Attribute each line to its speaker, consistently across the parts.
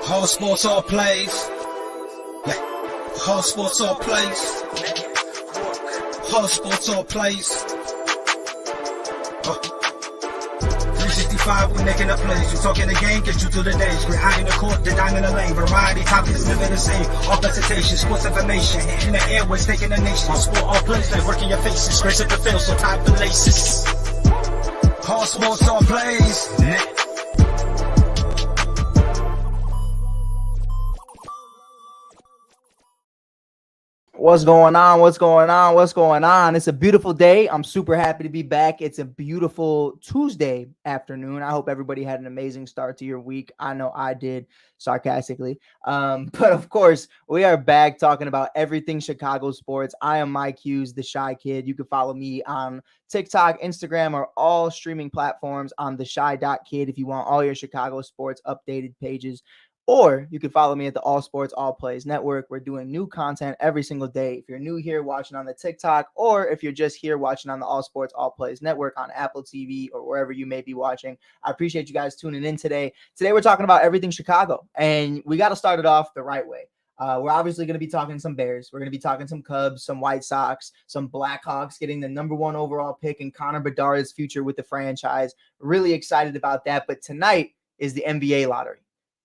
Speaker 1: Whole sports all plays. Yeah. Whole sports all plays. Whole sports all plays. 365, we making up plays. You talking the game, get you to the days. We're high in the court, the dime in the lane. Variety topics living the same. All presentation, sports information. In the airways, taking the nation. All sport, all plays, they working your faces. Grace at the field, so tie the laces. Whole sports all plays. Yeah.
Speaker 2: What's going on? What's going on? What's going on? It's a beautiful day. I'm super happy to be back. It's a beautiful Tuesday afternoon. I hope everybody had an amazing start to your week. I know I did, sarcastically. But of course, we are back talking about everything Chicago sports. I am Mike Hughes, the Shy Kid. You can follow me on TikTok, Instagram, or all streaming platforms on the Shy.Kid if you want all your Chicago sports updated pages. Or you can follow me at the All Sports All Plays Network. We're doing new content every single day. If you're new here watching on the TikTok, or if you're just here watching on the All Sports All Plays Network on Apple TV or wherever you may be watching, I appreciate you guys tuning in today. Today we're talking about everything Chicago, and we got to start it off the right way. We're obviously going to be talking some Bears. We're going to be talking some Cubs, some White Sox, some Blackhawks getting the #1 overall pick and Connor Bedard's future with the franchise. Really excited about that. But tonight is the NBA lottery.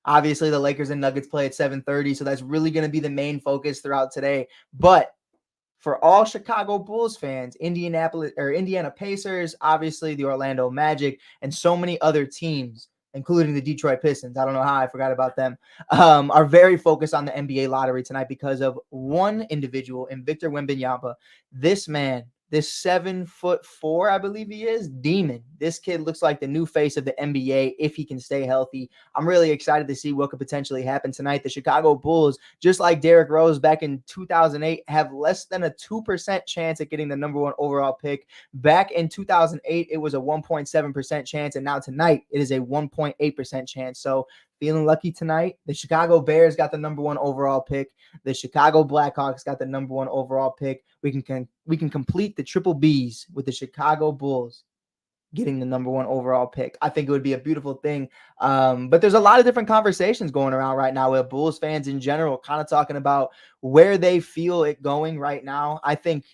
Speaker 2: Obviously, the Lakers and Nuggets play at 7:30, so that's really going to be the main focus throughout today. But for all Chicago Bulls fans, Indiana Pacers, obviously the Orlando Magic, and so many other teams, including the Detroit Pistons, I don't know how I forgot about them, are very focused on the NBA lottery tonight because of one individual in Victor Wembanyama. This man, this 7'4", I believe he is, demon. This kid looks like the new face of the NBA if he can stay healthy. I'm really excited to see what could potentially happen tonight. The Chicago Bulls, just like Derrick Rose back in 2008, have less than a 2% chance at getting the #1 overall pick. Back in 2008, it was a 1.7% chance, and now tonight it is a 1.8% chance. So feeling lucky tonight. The Chicago Bears got the #1 overall pick. The Chicago Blackhawks got the #1 overall pick. We can complete the triple Bs with the Chicago Bulls getting the #1 overall pick. I think it would be a beautiful thing. But there's a lot of different conversations going around right now with Bulls fans in general, kind of talking about where they feel it going right now. I think,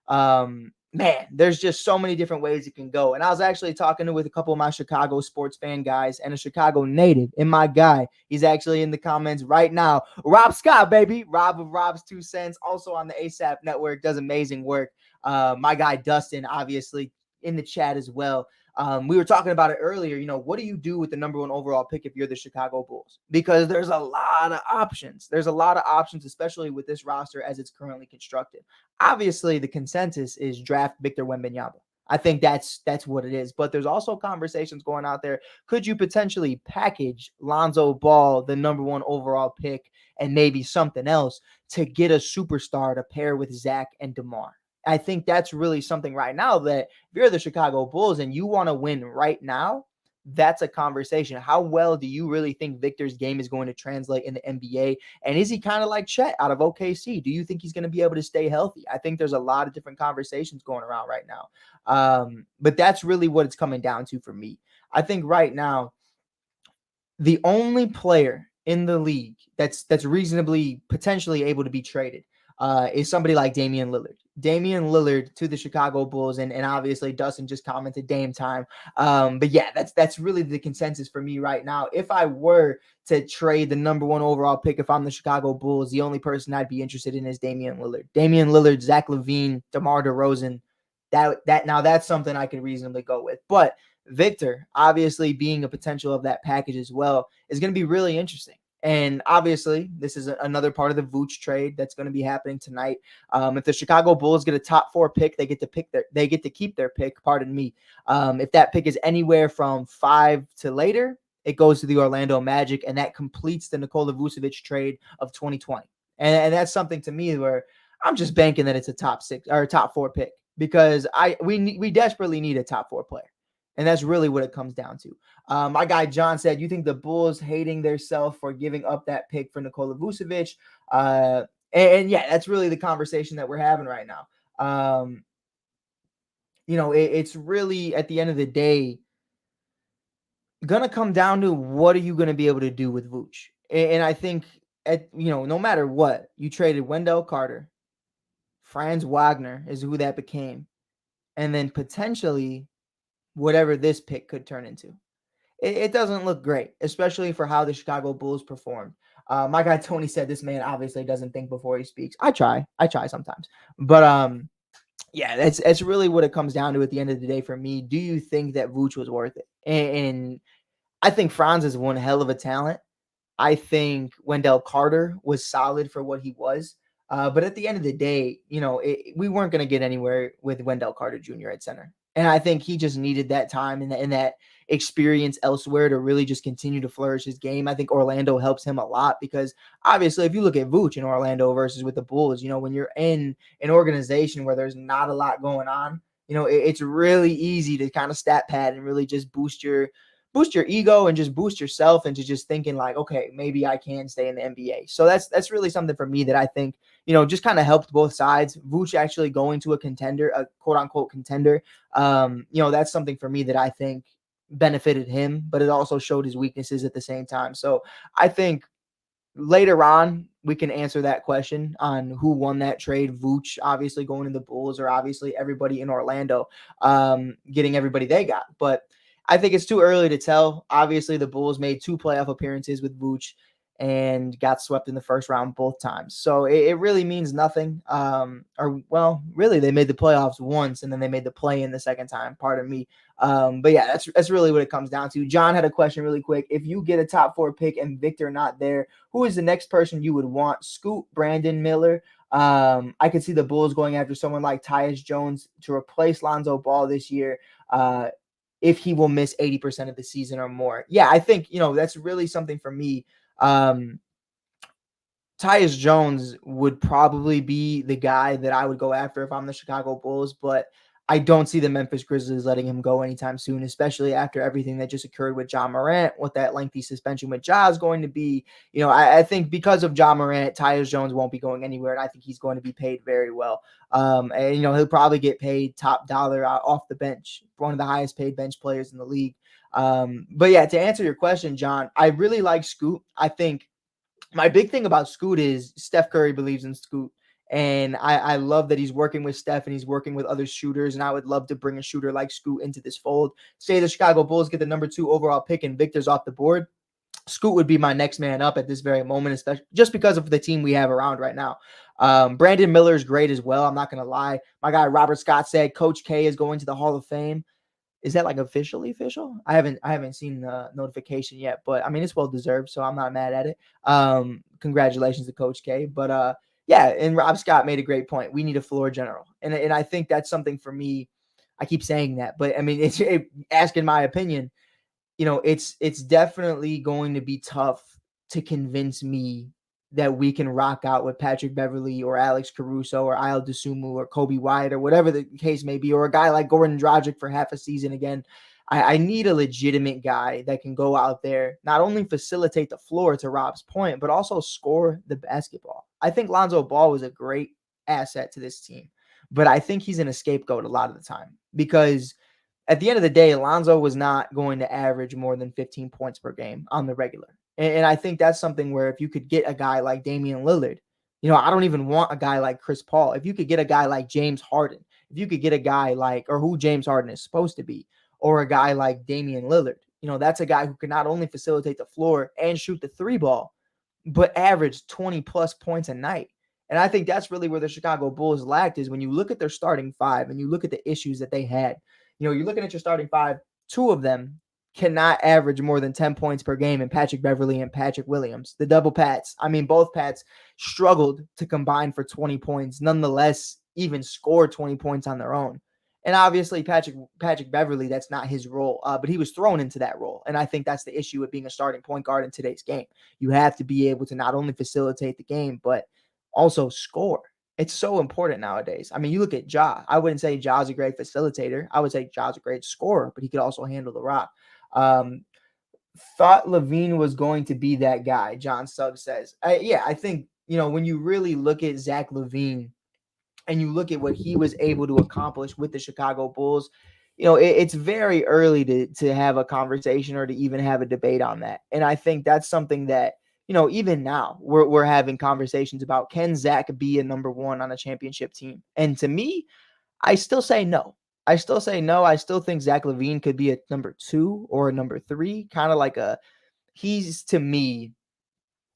Speaker 2: man, there's just so many different ways it can go. And I was actually talking with a couple of my Chicago sports fan guys and a Chicago native, and my guy, he's actually in the comments right now. Rob Scott, baby. Rob of Rob's 2 Cents, also on the ASAP Network, does amazing work. My guy Dustin, obviously, in the chat as well. We were talking about it earlier. You know, what do you do with the #1 overall pick if you're the Chicago Bulls? Because there's a lot of options. There's a lot of options, especially with this roster as it's currently constructed. Obviously, the consensus is draft Victor Wembanyama. I think that's what it is. But there's also conversations going out there. Could you potentially package Lonzo Ball, the #1 overall pick, and maybe something else to get a superstar to pair with Zach and DeMar? I think that's really something right now that if you're the Chicago Bulls and you want to win right now, that's a conversation. How well do you really think Victor's game is going to translate in the NBA? And is he kind of like Chet out of OKC? Do you think he's going to be able to stay healthy? I think there's a lot of different conversations going around right now. But that's really what it's coming down to for me. I think right now, the only player in the league that's reasonably potentially able to be traded is somebody like Damian Lillard. Damian Lillard to the Chicago Bulls, and obviously Dustin just commented Dame time. But yeah, that's really the consensus for me right now. If I were to trade the #1 overall pick, if I'm the Chicago Bulls, the only person I'd be interested in is Damian Lillard. Damian Lillard, Zach LaVine, DeMar DeRozan. That's something I can reasonably go with. But Victor, obviously being a potential of that package as well, is going to be really interesting. And obviously, this is another part of the Vooch trade that's going to be happening tonight. If the Chicago Bulls get a top 4 pick, they get to keep their pick. Pardon me. If that pick is anywhere from 5 to later, it goes to the Orlando Magic, and that completes the Nikola Vucevic trade of 2020. And that's something to me where I'm just banking that it's a top 6 or top 4 pick because we desperately need a top 4 player. And that's really what it comes down to. My guy John said, you think the Bulls hating their self for giving up that pick for Nikola Vucevic? And yeah, that's really the conversation that we're having right now. It's really, at the end of the day, going to come down to what are you going to be able to do with Vooch? And I think no matter what, you traded Wendell Carter, Franz Wagner is who that became, and then potentially whatever this pick could turn into. It doesn't look great, especially for how the Chicago Bulls performed. My guy Tony said this man obviously doesn't think before he speaks. I try sometimes, but yeah, that's really what it comes down to at the end of the day for me. Do you think that Vooch was worth it? And I think Franz is one hell of a talent. I think Wendell Carter was solid for what he was. But at the end of the day, we weren't going to get anywhere with Wendell Carter Jr. at center. And I think he just needed that time and that experience elsewhere to really just continue to flourish his game. I think Orlando helps him a lot because obviously, if you look at Vooch in Orlando versus with the Bulls, when you're in an organization where there's not a lot going on, it's really easy to kind of stat pad and really just boost your ego and just boost yourself into just thinking like, okay, maybe I can stay in the NBA. So that's really something for me that I think, just kind of helped both sides. Vooch actually going to a contender, a quote unquote contender. That's something for me that I think benefited him, but it also showed his weaknesses at the same time. So I think later on, we can answer that question on who won that trade. Vooch obviously going to the Bulls, or obviously everybody in Orlando getting everybody they got. But I think it's too early to tell. Obviously, the Bulls made 2 playoff appearances with Vooch and got swept in the first round both times. So it really means nothing. Really, they made the playoffs once, and then they made the play in the second time. Pardon me. But yeah, that's really what it comes down to. John had a question really quick. If you get a top 4 pick and Victor not there, who is the next person you would want? Scoot, Brandon Miller. I could see the Bulls going after someone like Tyus Jones to replace Lonzo Ball this year. If he will miss 80% of the season or more. Yeah, I think, that's really something for me. Tyus Jones would probably be the guy that I would go after if I'm the Chicago Bulls, but I don't see the Memphis Grizzlies letting him go anytime soon, especially after everything that just occurred with Ja Morant, what that lengthy suspension with Ja is going to be. I think because of Ja Morant, Tyus Jones won't be going anywhere, and I think he's going to be paid very well. And he'll probably get paid top dollar off the bench, one of the highest paid bench players in the league. But yeah, to answer your question, John, I really like Scoot. I think my big thing about Scoot is Steph Curry believes in Scoot. And I love that he's working with Steph and he's working with other shooters. And I would love to bring a shooter like Scoot into this fold. Say the Chicago Bulls get the number 2 overall pick and Victor's off the board. Scoot would be my next man up at this very moment, especially just because of the team we have around right now. Brandon Miller is great as well. I'm not going to lie. My guy Robert Scott said Coach K is going to the Hall of Fame. Is that like officially official? I haven't seen the notification yet, but I mean it's well deserved, so I'm not mad at it. Congratulations to Coach K. But yeah, and Rob Scott made a great point. We need a floor general, and I think that's something for me. I keep saying that, but I mean, asking my opinion. It's definitely going to be tough to convince me that we can rock out with Patrick Beverley or Alex Caruso or Ayo Dosunmu or Kobe Wyatt or whatever the case may be, or a guy like Goran Dragic for half a season again. I need a legitimate guy that can go out there, not only facilitate the floor to Rob's point, but also score the basketball. I think Lonzo Ball was a great asset to this team, but I think he's an scapegoat a lot of the time because at the end of the day, Lonzo was not going to average more than 15 points per game on the regular. And I think that's something where if you could get a guy like Damian Lillard, I don't even want a guy like Chris Paul. If you could get a guy like James Harden, if you could get a guy like, or who James Harden is supposed to be, or a guy like Damian Lillard, that's a guy who can not only facilitate the floor and shoot the 3 ball, but average 20 plus points a night. And I think that's really where the Chicago Bulls lacked is when you look at their starting 5 and you look at the issues that they had. You're looking at your starting 5, 2 of them cannot average more than 10 points per game in Patrick Beverley and Patrick Williams. The double Pats. I mean, both Pats struggled to combine for 20 points, nonetheless, even scored 20 points on their own. And obviously, Patrick Beverley, that's not his role, but he was thrown into that role. And I think that's the issue with being a starting point guard in today's game. You have to be able to not only facilitate the game, but also score. It's so important nowadays. I mean, you look at Ja. I wouldn't say Ja's a great facilitator. I would say Ja's a great scorer, but he could also handle the rock. Thought LaVine was going to be that guy, John Suggs says. I think, when you really look at Zach LaVine and you look at what he was able to accomplish with the Chicago Bulls, it's very early to have a conversation or to even have a debate on that. And I think that's something that, even now we're having conversations about, can Zach be a number one on a championship team? And to me, I still say no. I still say no. I still think Zach LaVine could be a number 2 or a number 3, kind of like he's to me,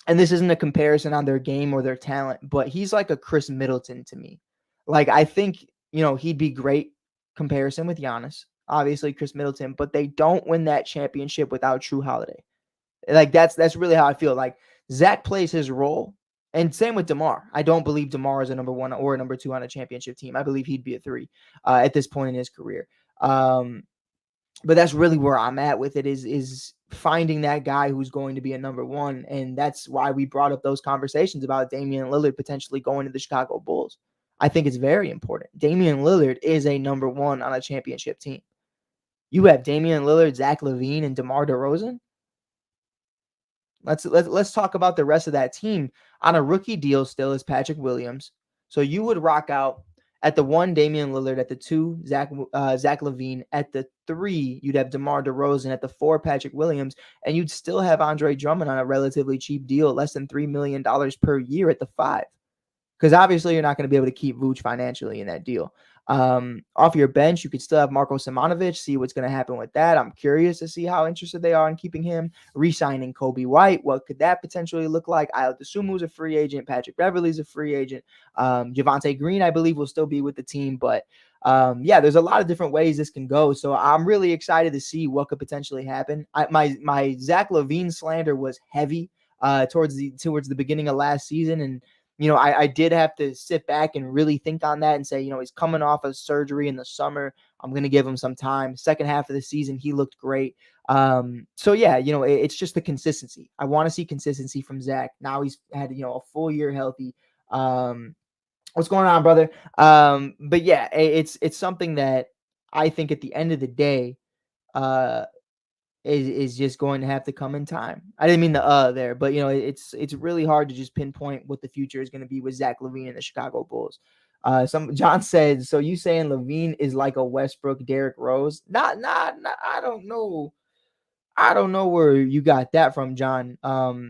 Speaker 2: and this isn't a comparison on their game or their talent, but he's like a Chris Middleton to me. Like, I think, he'd be great comparison with Giannis, obviously Chris Middleton, but they don't win that championship without True Holiday. Like, that's really how I feel. Like, Zach plays his role, and same with DeMar. I don't believe DeMar is a number 1 or a number 2 on a championship team. I believe he'd be a 3 at this point in his career. But that's really where I'm at with it, is finding that guy who's going to be a number 1. And that's why we brought up those conversations about Damian Lillard potentially going to the Chicago Bulls. I think it's very important. Damian Lillard is a number 1 on a championship team. You have Damian Lillard, Zach LaVine, and DeMar DeRozan. Let's talk about the rest of that team. On a rookie deal still is Patrick Williams. So you would rock out at the 1, Damian Lillard; at the 2, Zach LaVine; at the 3, you'd have DeMar DeRozan; at the 4, Patrick Williams, and you'd still have Andre Drummond on a relatively cheap deal, less than $3 million per year at the 5. Because obviously you're not going to be able to keep Vooch financially in that deal. Off your bench, you could still have Marko Simonovic, see what's going to happen with that. I'm curious to see how interested they are in keeping him. Re-signing Kobe White, what could that potentially look like? Ayo Dosunmu's a free agent. Patrick Beverley's a free agent. Javonte Green, I believe, will still be with the team. But there's a lot of different ways this can go. So I'm really excited to see what could potentially happen. My Zach LaVine slander was heavy towards the beginning of last season, and I did have to sit back and really think on that and say, he's coming off of surgery in the summer. I'm going to give him some time. Second half of the season, he looked great. It's just the consistency. I want to see consistency from Zach. Now he's had, a full year healthy. What's going on, brother? But yeah, it's something that I think at the end of the day, is just going to have to come in time. I didn't mean the there, but it's really hard to just pinpoint what the future is going to be with Zach LaVine and the Chicago Bulls. John said, so you saying LaVine is like a Westbrook, Derrick Rose? Not. I don't know. I don't know where you got that from, John.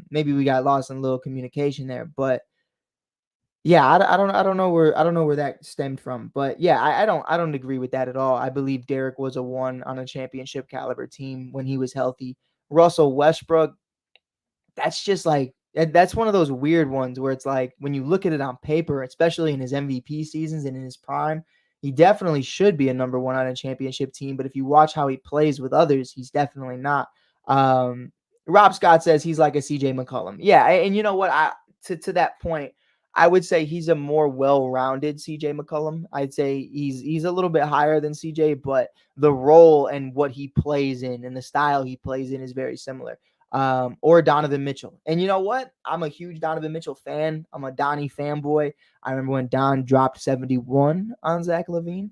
Speaker 2: Maybe we got lost in a little communication there, but yeah, I don't know where that stemmed from, but yeah, I don't agree with that at all. I believe Derrick was a 1 on a championship caliber team when he was healthy. Russell Westbrook, that's just like, that's one of those weird ones where it's like, when you look at it on paper, especially in his MVP seasons and in his prime, he definitely should be a number 1 on a championship team. But if you watch how he plays with others, he's definitely not. Rob Scott says he's like a CJ McCollum. Yeah, and you know what? To that point, I would say he's a more well-rounded CJ McCollum. I'd say he's a little bit higher than CJ, but the role and what he plays in and the style he plays in is very similar. Or Donovan Mitchell. And you know what? I'm a huge Donovan Mitchell fan. I'm a Donnie fanboy. I remember when Don dropped 71 on Zach LaVine.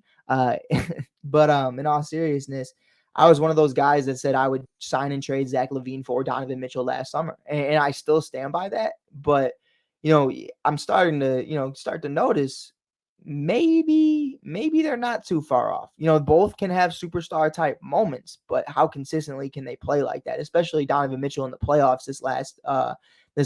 Speaker 2: But in all seriousness, I was one of those guys that said I would sign and trade Zach LaVine for Donovan Mitchell last summer. And I still stand by that. But I'm starting to notice maybe they're not too far off. Both can have superstar type moments, but how consistently can they play like that? Especially Donovan Mitchell in the playoffs this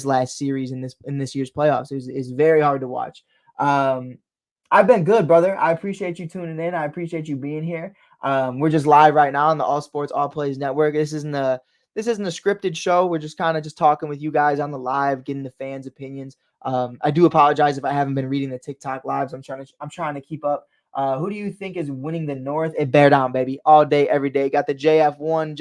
Speaker 2: last series in this year's playoffs is very hard to watch. I've been good, brother. I appreciate you tuning in. I appreciate you being here. We're just live right now on the All Sports All Plays Network. This isn't a scripted show. We're just kind of just talking with you guys on the live, getting the fans' opinions. I do apologize if I haven't been reading the TikTok lives. I'm trying to keep up. Who do you think is winning the North? It bear down, baby, all day, every day. Got the JF1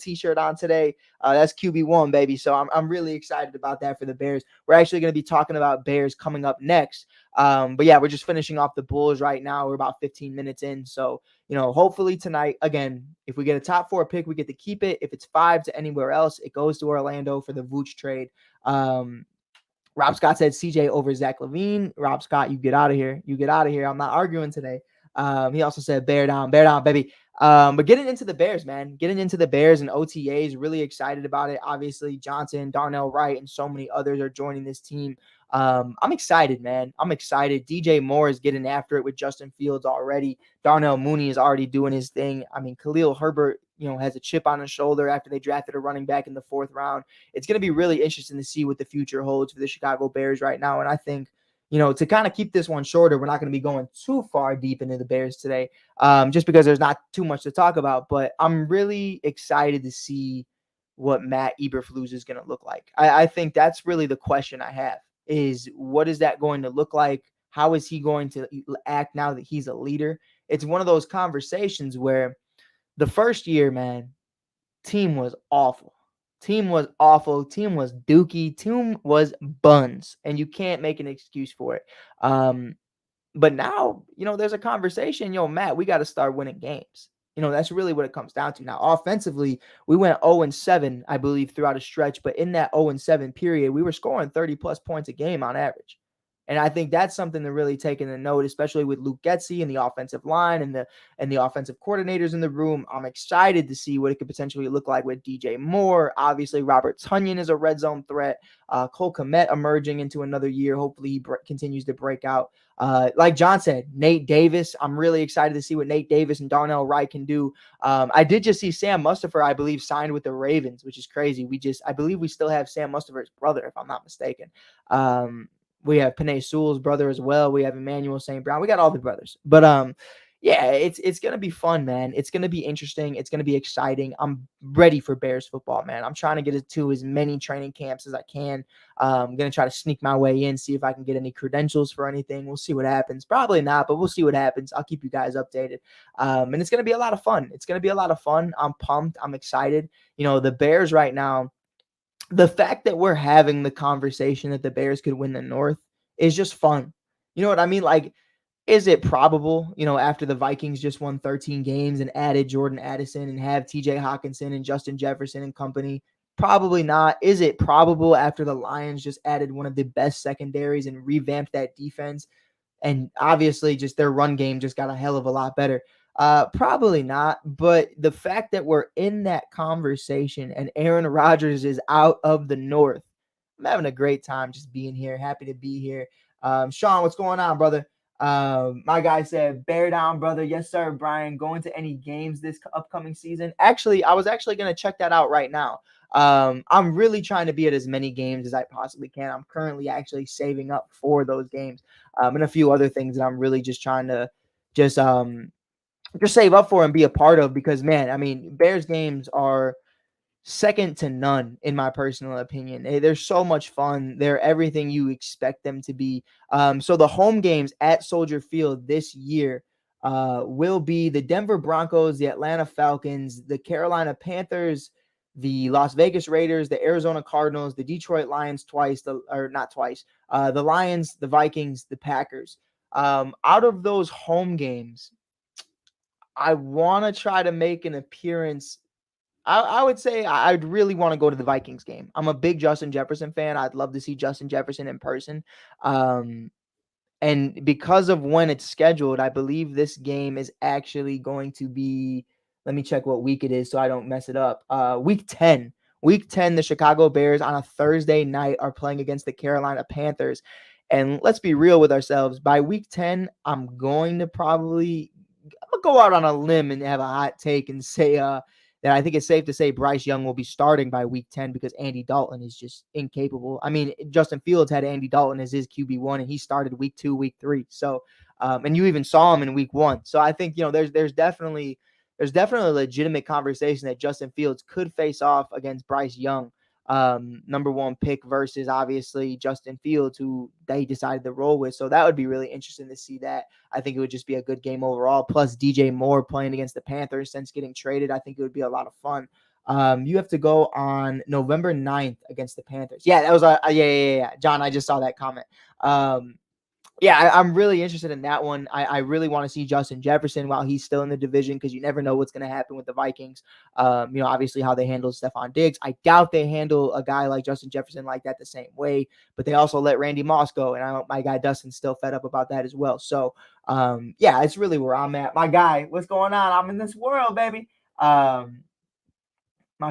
Speaker 2: T-shirt on today. That's QB1, baby. So I'm really excited about that for the Bears. We're actually going to be talking about Bears coming up next. But yeah, we're just finishing off the Bulls right now. We're about 15 minutes in. So, hopefully tonight, again, if we get a top 4 pick, we get to keep it. If it's 5 to anywhere else, it goes to Orlando for the Vooch trade. Rob Scott said CJ over Zach LaVine. Rob Scott, you get out of here. You get out of here. I'm not arguing today. He also said bear down, baby. But getting into the Bears, man. Getting into the Bears and OTAs, really excited about it. Obviously, Johnson, Darnell Wright, and so many others are joining this team. I'm excited, man. I'm excited. DJ Moore is getting after it with Justin Fields already. Darnell Mooney is already doing his thing. I mean, Khalil Herbert has a chip on his shoulder after they drafted a running back in the 4th round. It's going to be really interesting to see what the future holds for the Chicago Bears right now. And I think, to kind of keep this one shorter, we're not going to be going too far deep into the Bears today, just because there's not too much to talk about. But I'm really excited to see what Matt Eberflus is going to look like. I think that's really the question I have, is what is that going to look like? How is he going to act now that he's a leader? It's one of those conversations where the first year, man, team was awful. Team was awful. Team was dookie. Team was buns. And you can't make an excuse for it. But now, there's a conversation, Matt, we got to start winning games. That's really what it comes down to. Now, offensively, we went 0-7, I believe, throughout a stretch. But in that 0-7 period, we were scoring 30-plus points a game on average. And I think that's something to really take into note, especially with Luke Getsy and the offensive line and the offensive coordinators in the room. I'm excited to see what it could potentially look like with DJ Moore. Obviously, Robert Tonyan is a red zone threat. Cole Kmet emerging into another year. Hopefully, he continues to break out. Like John said, Nate Davis. I'm really excited to see what Nate Davis and Darnell Wright can do. I did just see Sam Mustipher, I believe, signed with the Ravens, which is crazy. I believe we still have Sam Mustipher's brother, if I'm not mistaken. We have Penei Sewell's brother as well. We have Emmanuel St. Brown. We got all the brothers. But yeah, it's going to be fun, man. It's going to be interesting. It's going to be exciting. I'm ready for Bears football, man. I'm trying to get to as many training camps as I can. I'm going to try to sneak my way in, see if I can get any credentials for anything. We'll see what happens. Probably not, but we'll see what happens. I'll keep you guys updated. And it's going to be a lot of fun. It's going to be a lot of fun. I'm pumped. I'm excited. The Bears right now, the fact that we're having the conversation that the Bears could win the North is just fun. You know what I mean? Like, is it probable, after the Vikings just won 13 games and added Jordan Addison and have TJ Hawkinson and Justin Jefferson and company? Probably not. Is it probable after the Lions just added one of the best secondaries and revamped that defense? And obviously just their run game just got a hell of a lot better. Probably not. But the fact that we're in that conversation and Aaron Rodgers is out of the North, I'm having a great time just being here. Happy to be here. Sean, what's going on, brother? My guy said, bear down, brother. Yes, sir, Brian. Going to any games this upcoming season? Actually, I was actually going to check that out right now. I'm really trying to be at as many games as I possibly can. I'm currently actually saving up for those games, and a few other things that I'm really just trying to just save up for and be a part of, because, man, I mean, Bears games are second to none in my personal opinion. They're so much fun. They're everything you expect them to be. So the home games at Soldier Field this year will be the Denver Broncos, the Atlanta Falcons, the Carolina Panthers, the Las Vegas Raiders, the Arizona Cardinals, the Detroit Lions the Lions, the Vikings, the Packers. Out of those home games, I want to try to make an appearance. I would say I'd really want to go to the Vikings game. I'm a big Justin Jefferson fan. I'd love to see Justin Jefferson in person. And because of when it's scheduled, I believe this game is actually going to be, let me check what week it is so I don't mess it up. Week 10. Week 10, the Chicago Bears on a Thursday night are playing against the Carolina Panthers. And let's be real with ourselves. By week 10, I'm going to go out on a limb and have a hot take and say that I think it's safe to say Bryce Young will be starting by week 10 because Andy Dalton is just incapable. I mean, Justin Fields had Andy Dalton as his QB1 and he started week 2, week 3. So, and you even saw him in week 1. So I think, there's definitely a legitimate conversation that Justin Fields could face off against Bryce Young, number 1 pick versus obviously Justin Fields, who they decided to roll with. So that would be really interesting to see that. I think it would just be a good game overall. Plus DJ Moore playing against the Panthers since getting traded. I think it would be a lot of fun. You have to go on November 9th against the Panthers. Yeah, that was yeah. John, I just saw that comment. Yeah, I'm really interested in that one. I really want to see Justin Jefferson while he's still in the division, because you never know what's going to happen with the Vikings. Obviously how they handle Stephon Diggs. I doubt they handle a guy like Justin Jefferson like that the same way, but they also let Randy Moss go, and my guy Dustin's still fed up about that as well. So, yeah, it's really where I'm at. My guy, what's going on? I'm in this world, baby. My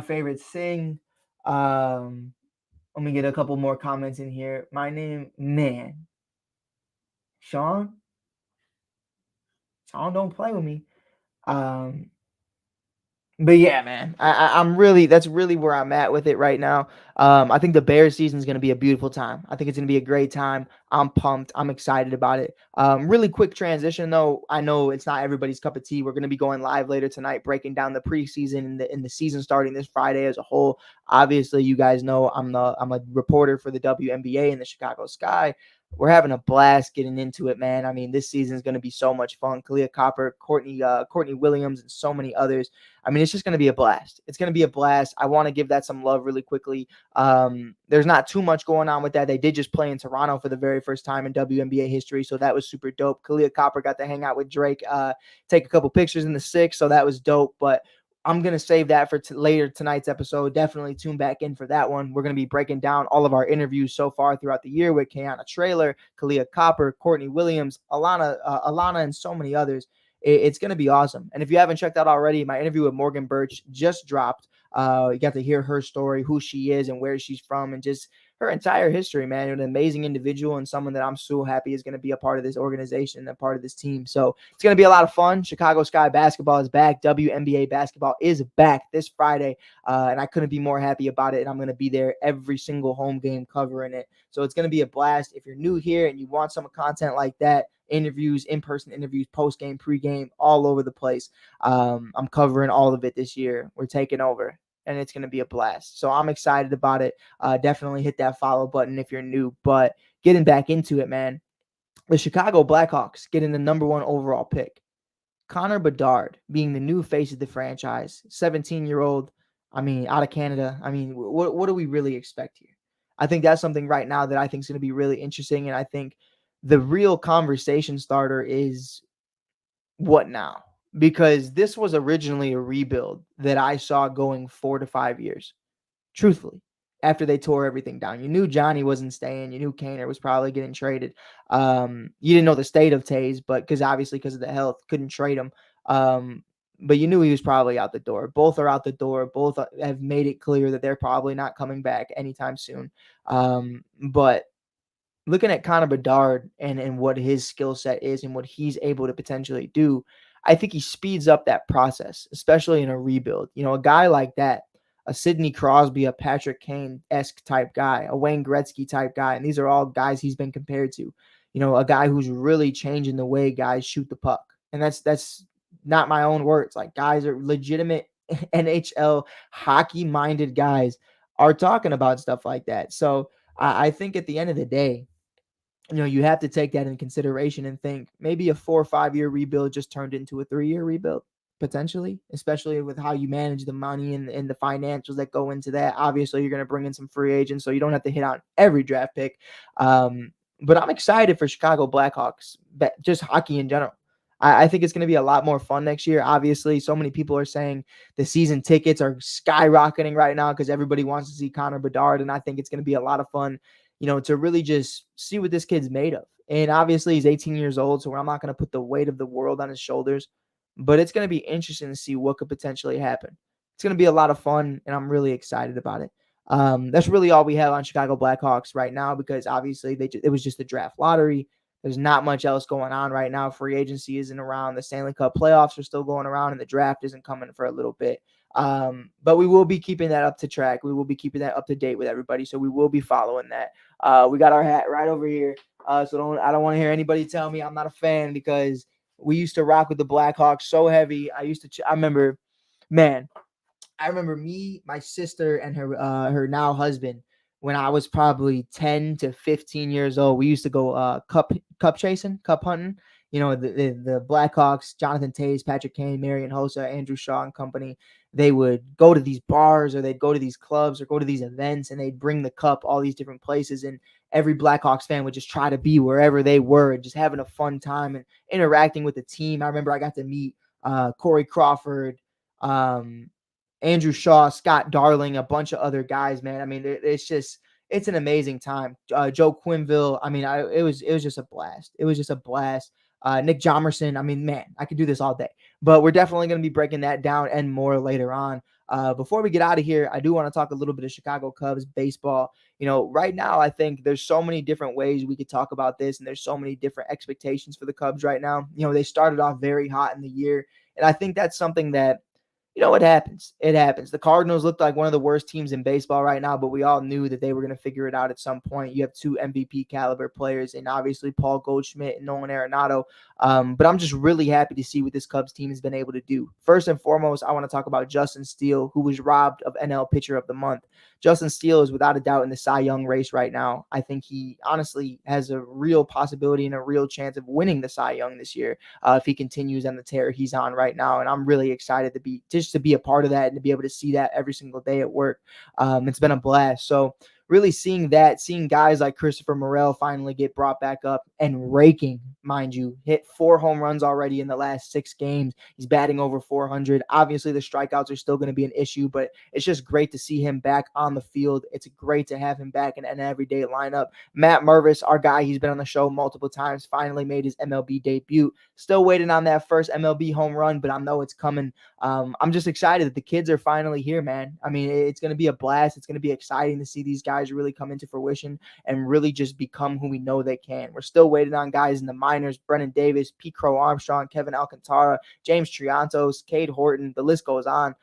Speaker 2: favorite sing. Let me get a couple more comments in here. My name, man. Sean, don't play with me. But yeah, man, I'm really that's really where I'm at with it right now. I think the Bears season is going to be a beautiful time. I think it's going to be a great time. I'm pumped. I'm excited about it. Really quick transition though. I know it's not everybody's cup of tea. We're going to be going live later tonight, breaking down the preseason and the season starting this Friday as a whole. Obviously, you guys know I'm a reporter for the WNBA in the Chicago Sky. We're having a blast getting into it, man. I mean, this season is going to be so much fun. Kahleah Copper, Courtney Williams, and so many others. I mean, it's just going to be a blast. It's going to be a blast. I want to give that some love really quickly. There's not too much going on with that. They did just play in Toronto for the very first time in WNBA history, so that was super dope. Kahleah Copper got to hang out with Drake, take a couple pictures in the six, so that was dope. But I'm going to save that for later tonight's episode. Definitely tune back in for that one. We're going to be breaking down all of our interviews so far throughout the year with Kayana Traylor, Kahleah Copper, Courtney Williams, Alana, and so many others. It's going to be awesome. And if you haven't checked out already, my interview with Morgan Birch just dropped. You got to hear her story, who she is and where she's from, and just her entire history, man. An amazing individual and someone that I'm so happy is going to be a part of this organization and a part of this team. So it's going to be a lot of fun. Chicago Sky basketball is back. WNBA basketball is back this Friday. And I couldn't be more happy about it. And I'm going to be there every single home game covering it. So it's going to be a blast. If you're new here and you want some content like that, interviews, in-person interviews, post-game, pre-game, all over the place. I'm covering all of it this year. We're taking over, and it's going to be a blast. So I'm excited about it. Definitely hit that follow button if you're new. But getting back into it, man, the Chicago Blackhawks getting the number 1 overall pick. Connor Bedard being the new face of the franchise, 17-year-old, I mean, out of Canada. I mean, what do we really expect here? I think that's something right now that I think is going to be really interesting. And I think the real conversation starter is what now? Because this was originally a rebuild that I saw going 4 to 5 years, truthfully, after they tore everything down. You knew Johnny wasn't staying. You knew Kaner was probably getting traded. You didn't know the state of Tays, but because of the health, couldn't trade him. But you knew he was probably out the door. Both are out the door. Both have made it clear that they're probably not coming back anytime soon. But looking at Connor Bedard and what his skill set is and what he's able to potentially do, I think he speeds up that process, especially in a rebuild. You know, a guy like that, a Sidney Crosby, a Patrick Kane-esque type guy, a Wayne Gretzky type guy, and these are all guys he's been compared to. You know, a guy who's really changing the way guys shoot the puck. And that's not my own words. Like, guys are legitimate NHL hockey-minded guys are talking about stuff like that. So I think at the end of the day, you know, you have to take that in consideration and think maybe a 4 or 5 year rebuild just turned into a 3-year rebuild potentially, especially with how you manage the money and the financials that go into that. Obviously, you're going to bring in some free agents, so you don't have to hit on every draft pick. But I'm excited for Chicago Blackhawks, but just hockey in general. I think it's going to be a lot more fun next year. Obviously, so many people are saying the season tickets are skyrocketing right now because everybody wants to see Connor Bedard, and I think it's going to be a lot of fun, you know, to really just see what this kid's made of. And obviously he's 18 years old, so I'm not going to put the weight of the world on his shoulders, but it's going to be interesting to see what could potentially happen. It's going to be a lot of fun, and I'm really excited about it. That's really all we have on Chicago Blackhawks right now because obviously it was just a draft lottery. There's not much else going on right now. Free agency isn't around. The Stanley Cup playoffs are still going around, and the draft isn't coming for a little bit. But we will be keeping that up to track. We will be keeping that up to date with everybody. So we will be following that. We got our hat right over here. So I don't want to hear anybody tell me I'm not a fan because we used to rock with the Blackhawks so heavy. I remember me, my sister, and her now husband. When I was probably 10 to 15 years old, we used to go cup chasing, cup hunting. You know, the Blackhawks, Jonathan Toews, Patrick Kane, Marian Hossa, Andrew Shaw and company, they would go to these bars or they'd go to these clubs or go to these events and they'd bring the cup all these different places. And every Blackhawks fan would just try to be wherever they were, just having a fun time and interacting with the team. I remember I got to meet Corey Crawford, Andrew Shaw, Scott Darling, a bunch of other guys, man. I mean, it's an amazing time. Joe Quinville. I mean, it was just a blast. It was just a blast. Nick Jomerson. I mean, man, I could do this all day, but we're definitely going to be breaking that down and more later on. Before we get out of here, I do want to talk a little bit of Chicago Cubs baseball. You know, right now, I think there's so many different ways we could talk about this, and there's so many different expectations for the Cubs right now. You know, they started off very hot in the year, and I think that's something that you know, it happens. It happens. The Cardinals looked like one of the worst teams in baseball right now, but we all knew that they were going to figure it out at some point. You have two MVP caliber players, and obviously Paul Goldschmidt and Nolan Arenado. But I'm just really happy to see what this Cubs team has been able to do. First and foremost, I want to talk about Justin Steele, who was robbed of NL Pitcher of the Month. Justin Steele is without a doubt in the Cy Young race right now. I think he honestly has a real possibility and a real chance of winning the Cy Young this year if he continues on the tear he's on right now. And I'm really excited to be a part of that and to be able to see that every single day at work. It's been a blast. So really seeing guys like Christopher Morel finally get brought back up and raking, mind you, hit 4 home runs already in the last 6 games. He's batting over 400. Obviously, the strikeouts are still going to be an issue, but it's just great to see him back on the field. It's great to have him back in an everyday lineup. Matt Mervis, our guy, he's been on the show multiple times, finally made his MLB debut. Still waiting on that first MLB home run, but I know it's coming. I'm just excited that the kids are finally here, man. I mean, it's going to be a blast. It's going to be exciting to see these guys really come into fruition and really just become who we know they can. We're still waiting on guys in the minors: Brennan Davis, Pete Crow Armstrong, Kevin Alcantara, James Triantos, Cade Horton. The list goes on.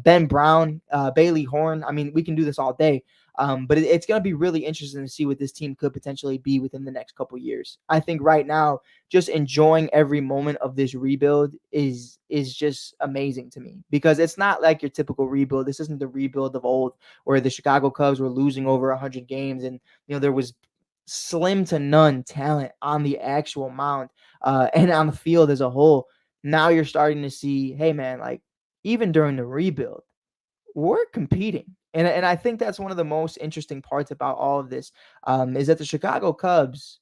Speaker 2: Ben Brown, Bailey Horn. I mean, we can do this all day. But it's going to be really interesting to see what this team could potentially be within the next couple years. I think right now, just enjoying every moment of this rebuild is just amazing to me, because it's not like your typical rebuild. This isn't the rebuild of old where the Chicago Cubs were losing over 100 games and, you know, there was slim to none talent on the actual mound and on the field as a whole. Now you're starting to see, hey man, like even during the rebuild, we're competing. And I think that's one of the most interesting parts about all of this is that the Chicago Cubs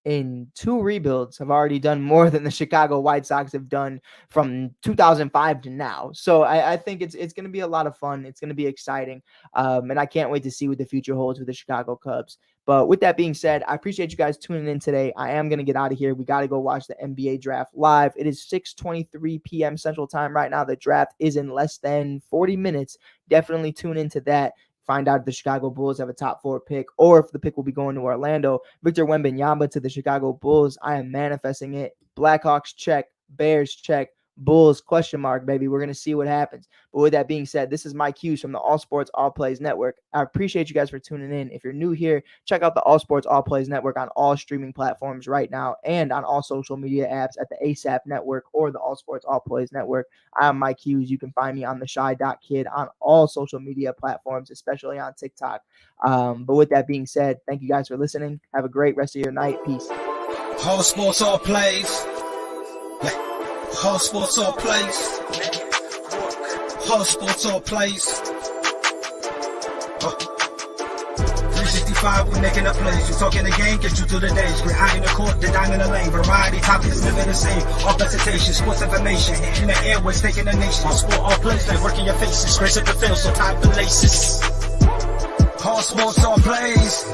Speaker 2: in 2 rebuilds have already done more than the Chicago White Sox have done from 2005 to now. So I think it's going to be a lot of fun. It's going to be exciting. And I can't wait to see what the future holds with the Chicago Cubs. But with that being said, I appreciate you guys tuning in today. I am going to get out of here. We got to go watch the NBA draft live. It is 6:23 p.m. Central Time right now. The draft is in less than 40 minutes. Definitely tune into that. Find out if the Chicago Bulls have a top 4 pick or if the pick will be going to Orlando. Victor Wembanyama to the Chicago Bulls. I am manifesting it. Blackhawks check. Bears check. Bulls question mark, baby. We're going to see what happens. But with that being said, this is Mike Hughes from the All Sports All Plays Network. I appreciate you guys for tuning in. If you're new here, check out the All Sports All Plays Network on all streaming platforms right now and on all social media apps at the ASAP Network or the All Sports All Plays Network. I'm Mike Hughes. You can find me on the Shy.Kid on all social media platforms, especially on TikTok. But with that being said, thank you guys for listening. Have a great rest of your night. Peace.
Speaker 1: All Sports All Plays. All Sports All Plays. All Sports All Plays. 365, we making a place. You talking the game, get you through the days. We're high in the court, the dime in the lane. Variety, topics, living the same. All presentation, sports information. Hitting the airways, taking the nation. All sport, all plays, like working your faces. Grace at the field, so tie the laces. All Sports All Plays.